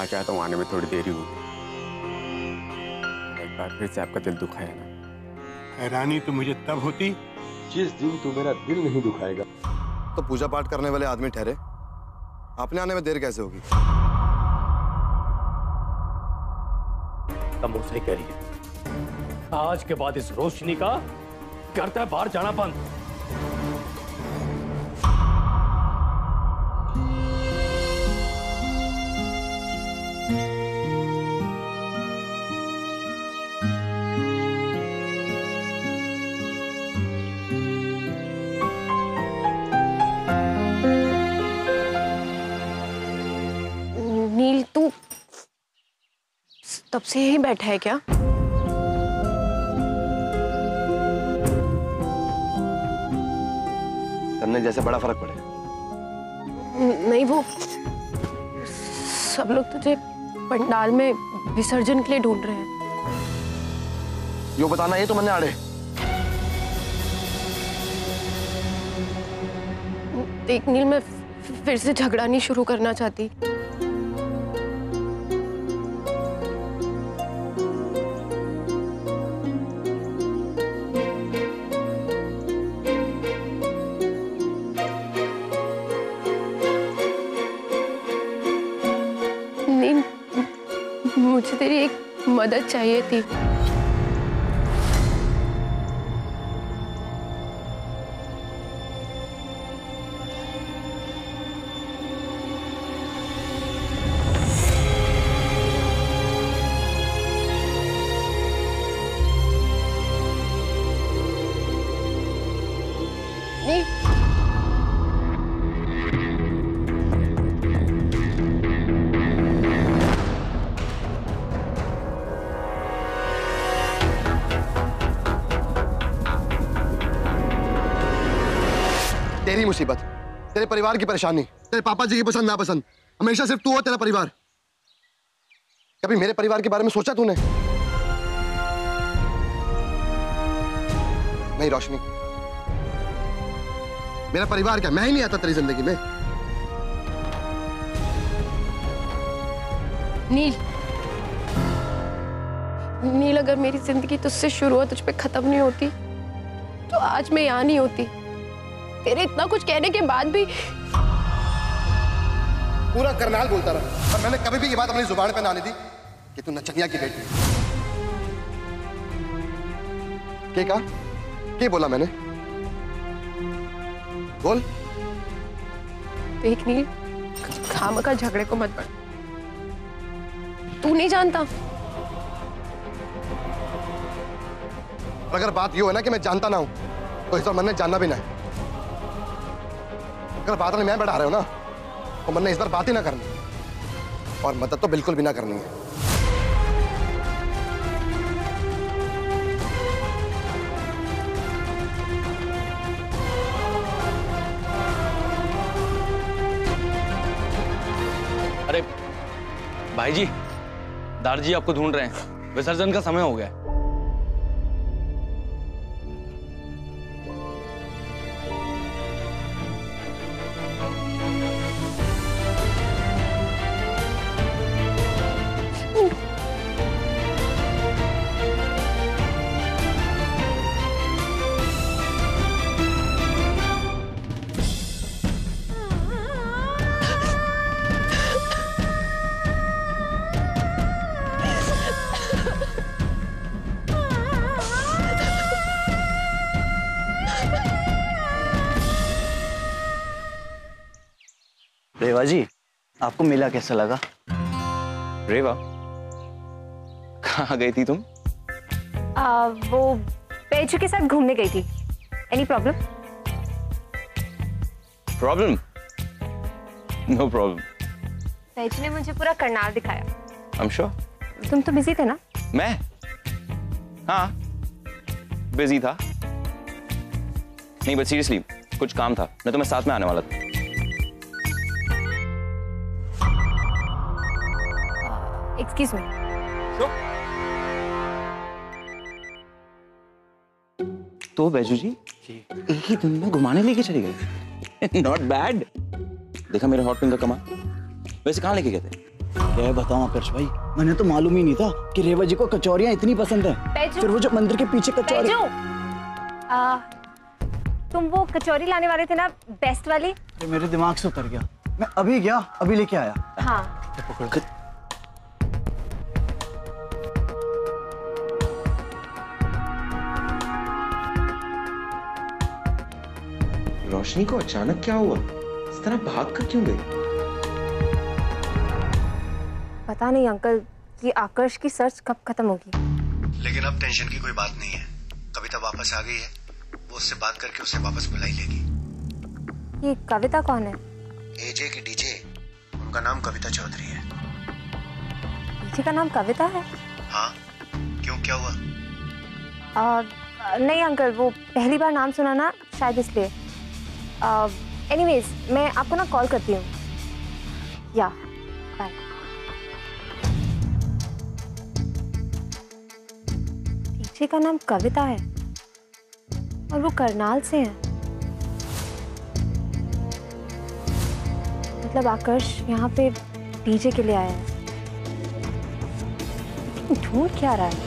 चाहता हूँ आने में थोड़ी देरी होगी। एक बार फिर से आपका दिल दुखा है ना। हैरानी तो मुझे तब होती जिस दिन तू मेरा दिल नहीं दुखाएगा। तो पूजा पाठ करने वाले आदमी ठहरे, आपने आने में देर कैसे होगी? तुम सही कह रही है। आज के बाद इस रोशनी का करता है बाहर जाना बंद। नील, तू तब से यहीं बैठा है क्या? तन्ने जैसे बड़ा फर्क पड़े। नहीं, वो सब लोग तुझे पंडाल में विसर्जन के लिए ढूंढ रहे हैं। यो बताना ये तो मन्ने आड़े। देख नील, मैं फिर से झगड़ा नहीं शुरू करना चाहती। नील, मुझे तेरी एक मदद चाहिए थी। नील, तेरी मुसीबत, तेरे परिवार की परेशानी, तेरे पापा जी की पसंद नापसंद, हमेशा सिर्फ तू और तेरा परिवार। कभी मेरे परिवार के बारे में सोचा तूने? नहीं रोशनी, मेरा परिवार क्या, मैं ही नहीं आता तेरी जिंदगी में? नील, नील, अगर मेरी जिंदगी तुझसे शुरू और तुझ पे खत्म नहीं होती तो आज मैं यहाँ नहीं होती। तेरे इतना कुछ कहने के बाद भी पूरा करनाल बोलता रहा और मैंने कभी भी ये बात अपनी जुबान पे ना आने दी कि तू नचनिया की बेटी। क्या कहा? क्या बोला मैंने? बोल। देख नील, खामखा झगड़े को मत बढ़। तू नहीं जानता। अगर बात ये है ना कि मैं जानता ना हूं तो इस बार मैंने जानना भी ना है। अगर बात मैं बढ़ा रहे हो ना तो मैंने इस बार बात ही ना करनी और मदद तो बिल्कुल भी ना करनी है। अरे भाई जी, दारजी आपको ढूंढ रहे हैं। विसर्जन का समय हो गया है। रेवा जी, आपको मेला कैसा लगा? रेवा, कहाँ गई थी तुम? वो पेजू के साथ घूमने गई थी। Any problem? Problem? No problem. पेजू ने मुझे पूरा करनाल दिखाया। I am sure. तुम तो बिजी थे ना? मैं? हाँ, बिजी था। नहीं, बट सीरियसली कुछ काम था, नहीं तो मैं साथ में आने वाला था। Excuse me. तो बैजू जी एक ही दिन में घुमाने लेके चले गए। Not bad. देखा मेरे हॉट पिंक का कमाल। वैसे कहाँ लेके गए थे? क्या बताऊं आकर्ष भाई, मैंने तो मालूम ही नहीं था कि रेवा जी को कचौरियां इतनी पसंद है। फिर वो जो मंदिर के पीछे कचौरी। तुम वो कचौरी लाने वाले थे ना, बेस्ट वाली? ये मेरे दिमाग से उतर गया, मैं अभी गया अभी लेके आया। हाँ रोशनी को अचानक क्या हुआ? इस तरह भाग कर क्यों गई? पता नहीं अंकल कि आकर्ष की सर्च कब खत्म होगी। लेकिन अब टेंशन की कोई बात नहीं है, कविता वापस आ गई है, वो उससे बात करके उसे वापस बुला ही लेगी। ये कविता कौन है? एजे की डीजे, उनका नाम कविता चौधरी है। डीजे का नाम कविता है? हाँ, क्यों क्या हुआ? नहीं अंकल, वो पहली बार नाम सुना ना, शायद इसलिए। एनीवेज मैं आपको ना कॉल करती हूँ। या बाय। डीजे का नाम कविता है और वो करनाल से है। मतलब आकर्ष यहाँ पे डीजे के लिए आया है। ढूंढ क्या रहा है?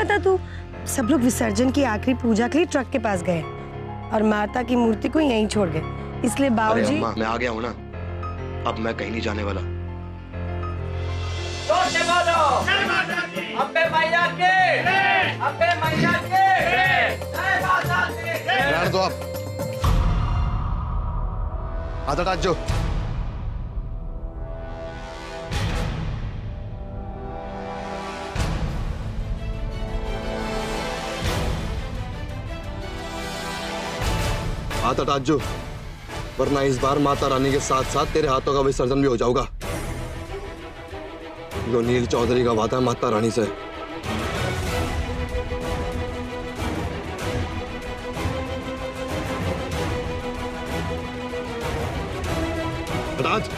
था तू? सब लोग विसर्जन की आखिरी पूजा के लिए ट्रक के पास गए और माता की मूर्ति को यहीं छोड़ गए, इसलिए बाबूजी। मैं आ गया हूँ ना, अब मैं कहीं नहीं जाने वाला। रहने दो आप, आधा टाज जो हाथ हटा जो, वरना इस बार माता रानी के साथ साथ तेरे हाथों का विसर्जन भी हो जाऊंगा। जो नील चौधरी का वादा है माता रानी से। हटाज।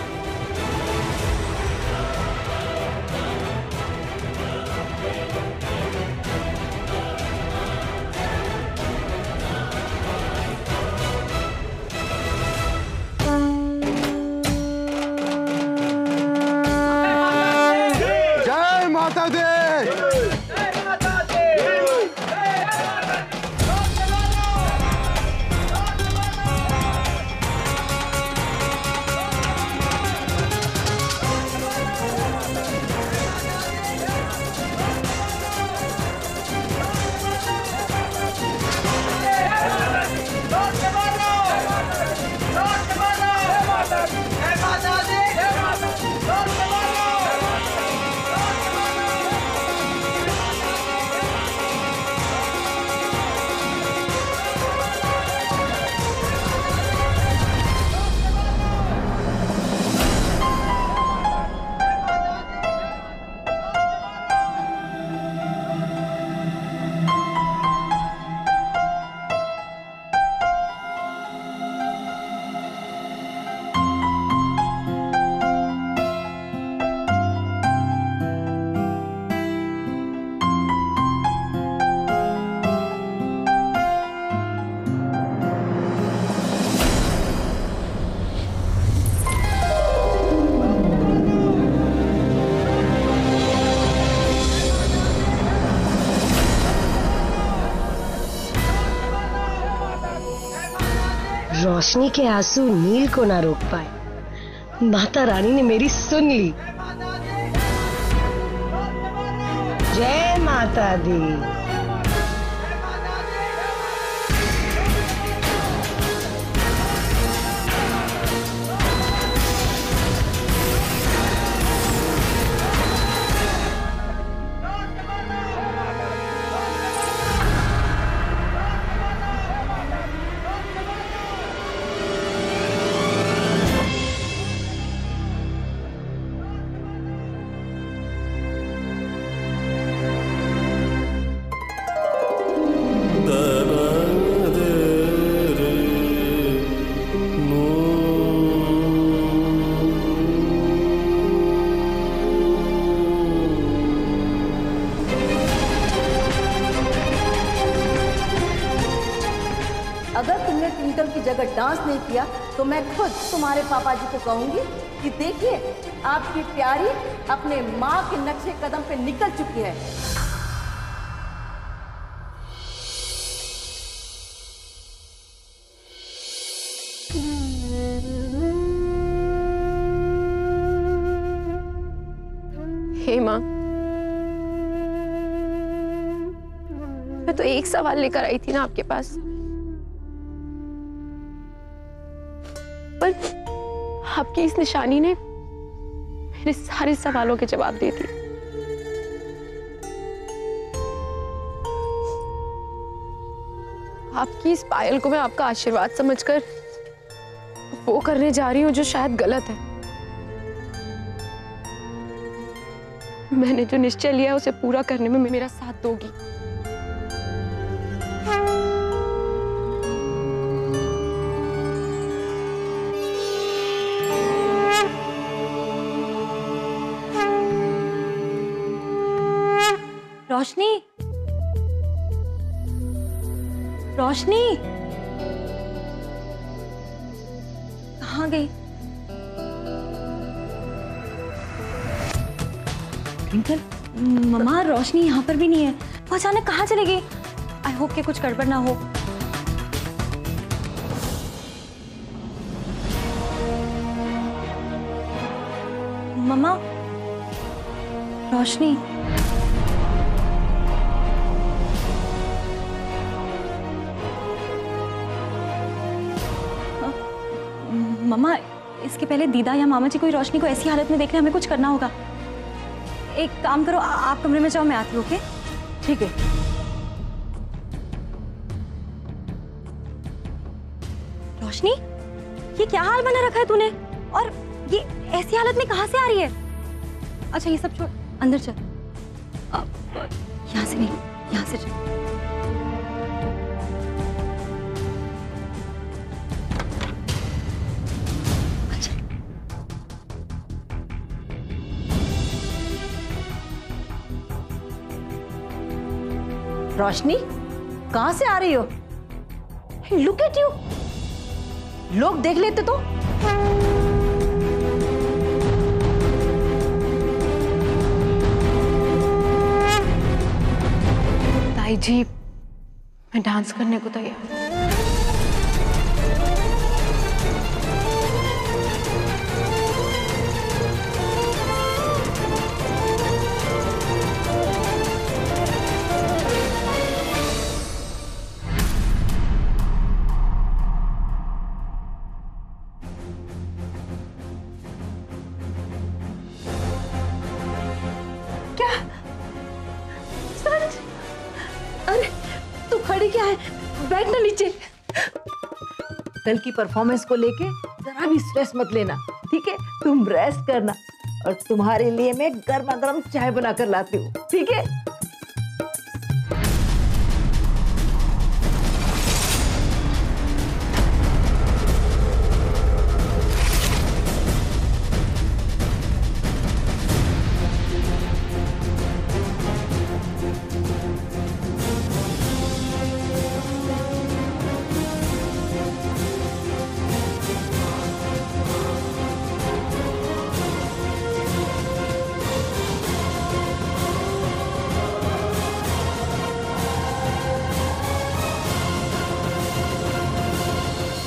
रोशनी के आंसू नील को ना रोक पाए, माता रानी ने मेरी सुन ली। जय माता दी। अगर तुमने ट्विंकल की जगह डांस नहीं किया तो मैं खुद तुम्हारे पापा जी को कहूंगी कि देखिए आपकी प्यारी अपने माँ के नक्शे कदम पे निकल चुकी है। हे माँ, मैं तो एक सवाल लेकर आई थी ना आपके पास, पर आपकी इस निशानी ने मेरे सारे सवालों के जवाब दे दिए। आपकी इस पायल को मैं आपका आशीर्वाद समझकर वो करने जा रही हूँ जो शायद गलत है। मैंने जो निश्चय लिया है उसे पूरा करने में मेरा साथ दोगी। रोशनी, रोशनी कहाँ गई? ट्विंकल, मम्मा रोशनी यहाँ पर भी नहीं है। वो अचानक कहाँ चली गई? आई होप कि कुछ गड़बड़ ना हो। मम्मा, रोशनी, मम्मा इसके पहले दीदा या मामा जी कोई रोशनी को ऐसी हालत में देख रहे, हमें कुछ करना होगा। एक काम करो, आप कमरे में जाओ, मैं आती हूँ। ओके, ठीक है। रोशनी, ये क्या हाल बना रखा है तूने? और ये ऐसी हालत में कहाँ से आ रही है? अच्छा ये सब छोड़, अंदर चल। यहाँ से नहीं, यहाँ से चल। रोशनी कहां से आ रही हो? लुक एट यू, लोग देख लेते तो। ताई जी, मैं डांस करने को तैयार हूँ। अरे तू खड़ी क्या है? बैठ ना नीचे। कल की परफॉर्मेंस को लेके जरा भी स्ट्रेस मत लेना, ठीक है? तुम रेस्ट करना और तुम्हारे लिए मैं गर्मा गर्म चाय बनाकर लाती हूँ, ठीक है?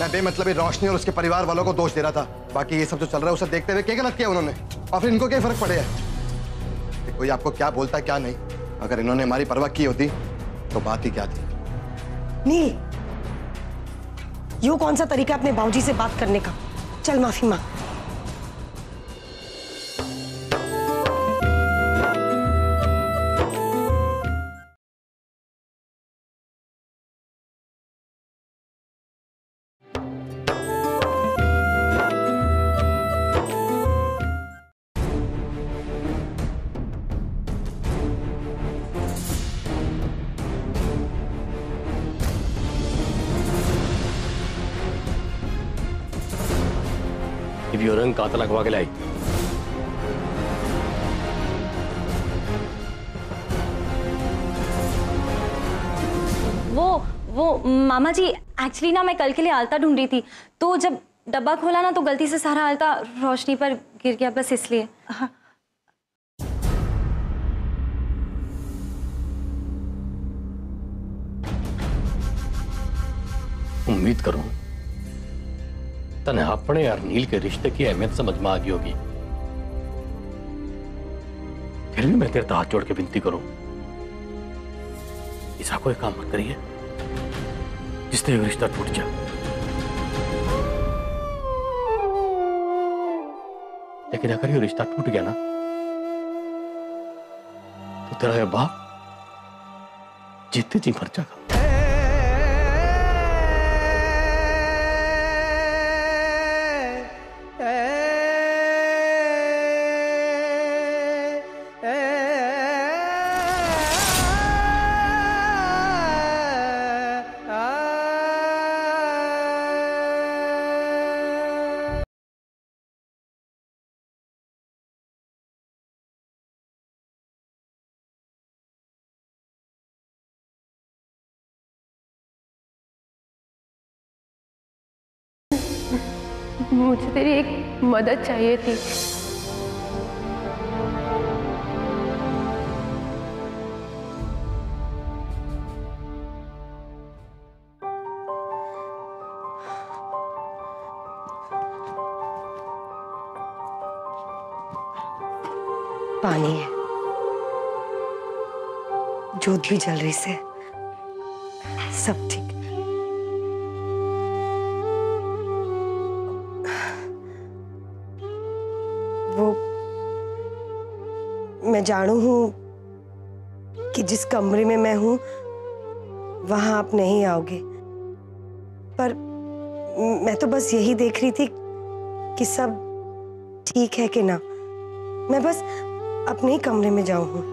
मैं बेमतलबी रोशनी और उसके परिवार वालों को दोष दे रहा था। बाकी ये सब जो चल रहा है उसे देखते हुए क्या गलत किया उन्होंने, और फिर इनको क्या फर्क पड़े है? कोई आपको क्या बोलता है क्या नहीं। अगर इन्होंने हमारी परवाह की होती तो बात ही क्या थी। नील, यो कौन सा तरीका अपने बाबूजी से बात करने का? चल माफी मांग। रंग कांता लगवा के लाई। वो मामा जी, एक्चुअली ना मैं कल के लिए आलता ढूंढ रही थी, तो जब डब्बा खोला ना तो गलती से सारा आलता रोशनी पर गिर गया, बस इसलिए। उम्मीद करूं तने अपने और नील के रिश्ते की अहमियत समझ में आ गई होगी। फिर भी मैं तेरे हाथ जोड़ के विनती करूं, ऐसा कोई काम मत करिए जिससे ये रिश्ता टूट जाए। लेकिन अगर ये रिश्ता टूट गया ना तो तेरा ये बाप जीते जी मर जाएगा। मुझे तेरी एक मदद चाहिए थी। पानी है, जोत भी जल रही से, सब ठीक। वो मैं जानू हूं कि जिस कमरे में मैं हूं वहां आप नहीं आओगे, पर मैं तो बस यही देख रही थी कि सब ठीक है कि ना। मैं बस अपने ही कमरे में जाऊं हूं।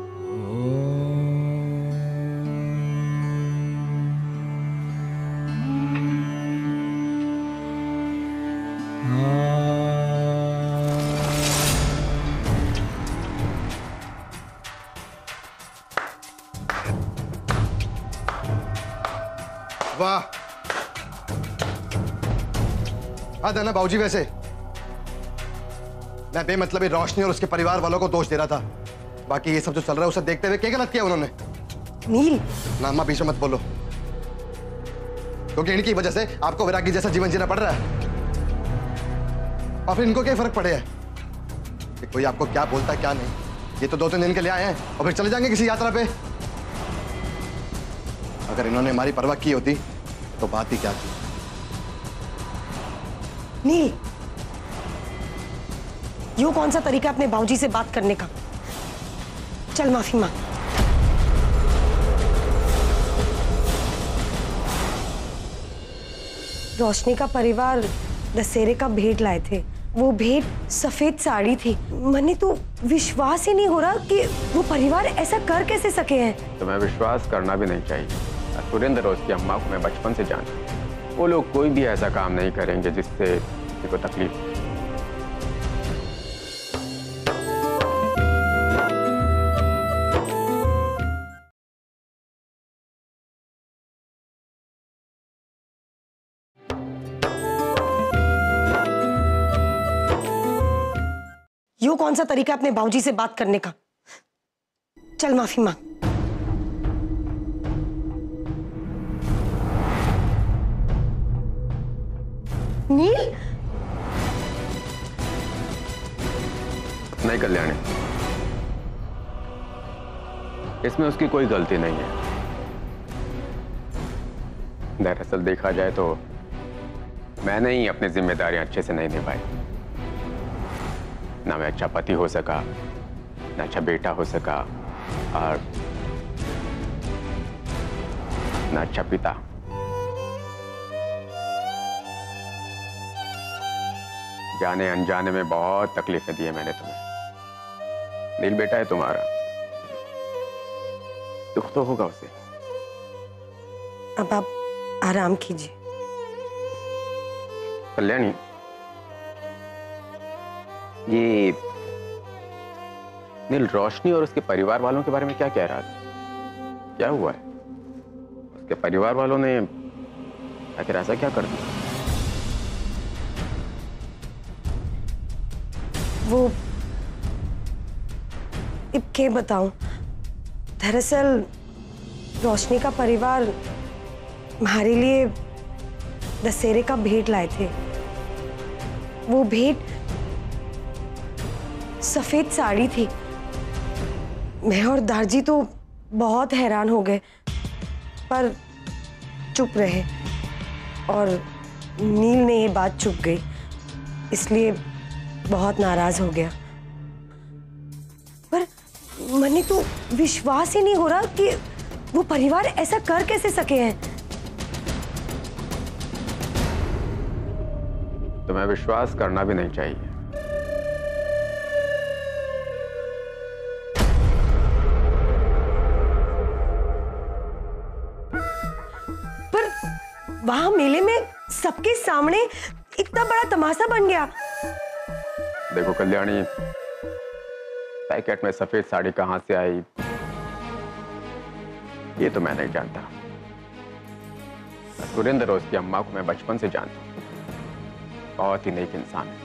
वाह, हद है ना बाबूजी। वैसे मैं बेमतलबी रोशनी और उसके परिवार वालों को दोष दे रहा था। बाकी ये सब जो चल रहा है उसे देखते हुए क्या गलत किया उन्होंने। नील, ना अम्मा बीच में मत बोलो, क्योंकि इनकी वजह से आपको वैरागी जैसा जीवन जीना पड़ रहा है, और फिर इनको क्या फर्क पड़े है कि कोई आपको क्या बोलता है क्या नहीं। ये तो 2-3 दिन के लिए आए हैं और फिर चले जाएंगे किसी यात्रा पे। अगर इन्होंने हमारी परवाह की होती तो बात ही क्या थी। नील, यो कौन सा तरीका अपने बाबूजी से बात करने का? चल माफी मांग। रोशनी का परिवार दशहरे का भेंट लाए थे। वो भेंट सफेद साड़ी थी। मने तो विश्वास ही नहीं हो रहा कि वो परिवार ऐसा कर कैसे सके हैं। तो मैं विश्वास करना भी नहीं चाहिए। सुरेंद्र और उसकी अम्मा को मैं बचपन से जानता हूं। वो लोग कोई भी ऐसा काम नहीं करेंगे जिससे किसी को तकलीफ हो। यो कौन सा तरीका अपने बाबूजी से बात करने का? चल माफी मांग। नील? नहीं कल्याणी, इसमें उसकी कोई गलती नहीं है। दरअसल देखा जाए तो मैंने ही अपनी जिम्मेदारियां अच्छे से नहीं निभाई। ना मैं अच्छा पति हो सका, ना अच्छा बेटा हो सका, और ना अच्छा पिता। जाने अनजाने में बहुत तकलीफें दी है मैंने तुम्हें। नील बेटा है तुम्हारा, दुख तो होगा उसे। अब आप आराम कीजिए। कल्याणी, ये नील रोशनी और उसके परिवार वालों के बारे में क्या कह रहा था? क्या हुआ है? उसके परिवार वालों ने आखिर ऐसा क्या कर दिया? वो अब क्या बताऊं? दरअसल रोशनी का परिवार हमारे लिए दशहरे का भेंट लाए थे। वो भेंट सफेद साड़ी थी। मैं और दारजी तो बहुत हैरान हो गए, पर चुप रहे, और नील ने ये बात चुप गई, इसलिए बहुत नाराज हो गया। पर मने तो विश्वास ही नहीं हो रहा कि वो परिवार ऐसा कर कैसे सके हैं। तुम्हें विश्वास करना भी नहीं चाहिए। पर वहां मेले में सबके सामने इतना बड़ा तमाशा बन गया। देखो कल्याणी, पैकेट में सफेद साड़ी कहां से आई ये तो मैं नहीं जानता। सुरेंद्र और उसकी अम्मा को मैं बचपन से जानता हूं, बहुत ही नेक इंसान है।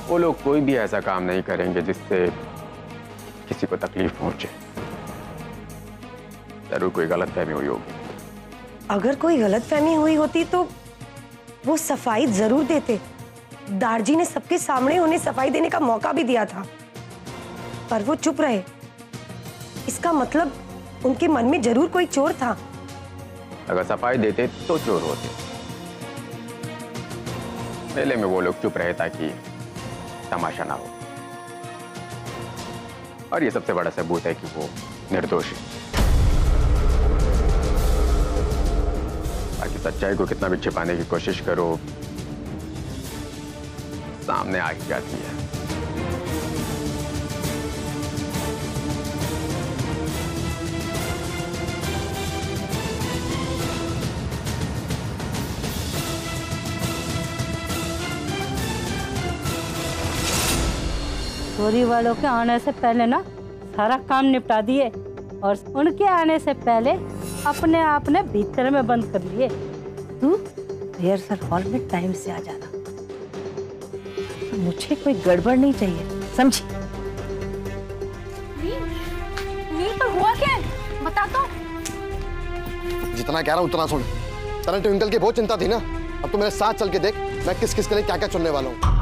वो लोग कोई भी ऐसा काम नहीं करेंगे जिससे किसी को तकलीफ पहुंचे। जरूर कोई गलतफहमी हुई होगी। अगर कोई गलतफहमी हुई होती तो वो सफाई जरूर देते। दारजी ने सबके सामने उन्हें सफाई देने का मौका भी दिया था, पर वो चुप रहे। इसका मतलब उनके मन में जरूर कोई चोर था। अगर सफाई देते तो चोर होते। मेले में वो लोग चुप रहे ताकि तमाशा ना हो, और ये सबसे बड़ा सबूत है कि वो निर्दोष है। बाकी सच्चाई को कितना भी छिपाने की कोशिश करो, सामने आ ही जाती है। चोरी वालों के आने से पहले ना सारा काम निपटा दिए, और उनके आने से पहले अपने आप ने भीतर में बंद कर लिए। तू रिहर्सल हॉल में टाइम से आ जाना। मुझे कोई गड़बड़ नहीं चाहिए, समझी? नील पर हुआ क्या है? बता तो। जितना कह रहा हूं उतना सुन। तने ट्विंकल की बहुत चिंता थी ना, अब तो मेरे साथ चल के देख मैं किस किस के लिए क्या क्या चुनने वाला हूं।